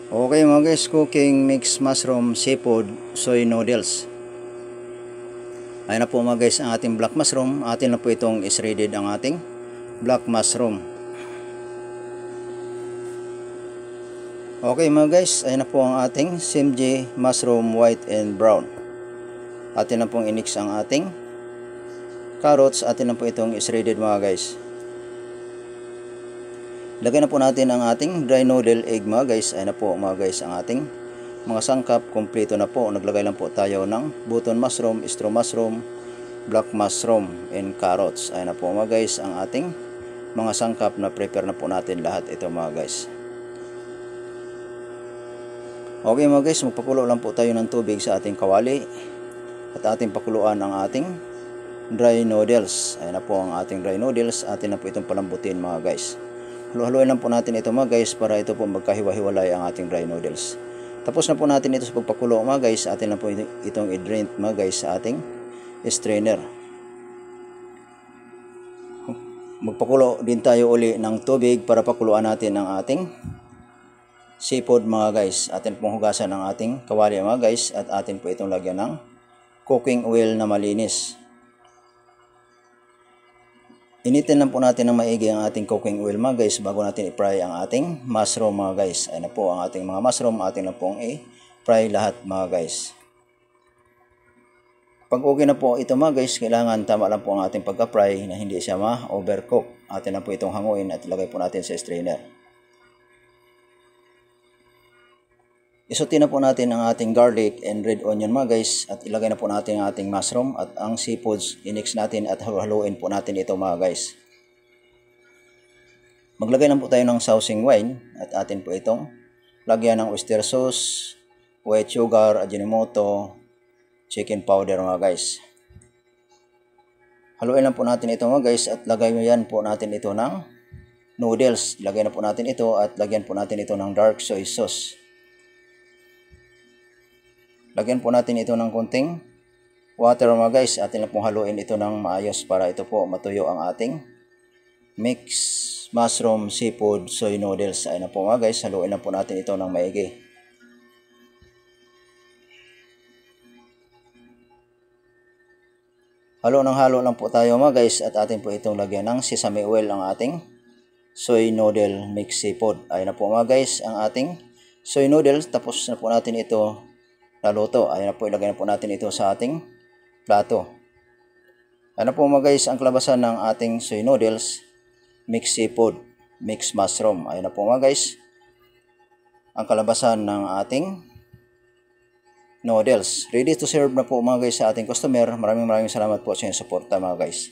Okay mga guys, cooking mixed mushroom seafood soy noodles. Ayan na po mga guys ang ating black mushroom. Atin na po itong is-readied ang ating black mushroom. Okay mga guys, ayan na po ang ating simji mushroom white and brown. Atin na pong inix ang ating carrots. Atin na po itong is-readied mga guys. Lagyan na po natin ang ating dry noodle egg mga guys. Ayan na po mga guys ang ating mga sangkap. Kompleto na po. Naglagay lang po tayo ng button mushroom, straw mushroom, black mushroom, and carrots. Ayan na po mga guys ang ating mga sangkap na prepare na po natin lahat ito mga guys. Okay mga guys, magpakulo lang po tayo ng tubig sa ating kawali at ating pakuluan ang ating dry noodles. Ayan na po ang ating dry noodles. Atin na po itong palambutin mga guys. Halu-haluin lang po natin ito mga guys para ito po magkahiwa-hiwalay ang ating dry noodles. Tapos na po natin ito sa pagpakulo mga guys. Atin na po itong i-drain mga guys sa ating strainer. Magpakulo din tayo uli ng tubig para pakuluan natin ang ating seafood mga guys. Atin pong hugasan ang ating kawali mga guys at atin po itong lagyan ng cooking oil na malinis. Initin lang po natin ng maigi ang ating cooking oil mga guys bago natin i-fry ang ating mushroom mga guys. Ayan na po ang ating mga mushroom. Atin na pong i-fry lahat mga guys. Pag okay na po ito mga guys, kailangan tama lang po ang ating pagka-fry na hindi siya ma-overcook. Atin na po itong hanguin at ilagay po natin sa strainer. Isutin na po natin ang ating garlic and red onion mga guys at ilagay na po natin ang ating mushroom at ang seafoods. I-mix natin at haluin po natin ito mga guys. Maglagay lang po tayo ng sausing wine at atin po itong lagyan ng oyster sauce, white sugar, ajinomoto, chicken powder mga guys. Haluin lang po natin ito mga guys at lagay yan po natin ito ng noodles. Lagay na po natin ito at lagyan po natin ito ng dark soy sauce. Lagyan po natin ito ng konting water mga guys. Atin na pong haluin ito ng maayos para ito po matuyo ang ating mixed mushroom seafood soy noodles. Ayun na po mga guys, haluin na po natin ito ng maigi. Halo ng halo lang po tayo mga guys at atin po itong lagyan ng sesame oil ang ating soy noodle mixed seafood. Ayun na po mga guys ang ating soy noodles. Tapos na po natin ito naluto. Ayun na po, ilagay na po natin ito sa ating plato. Ano po mga guys ang kalabasan ng ating soy noodles mixed seafood mixed mushroom. Ayun na po mga guys ang kalabasan ng ating noodles. Ready to serve na po mga guys sa ating customer. Maraming salamat po sa inyong suporta mga guys.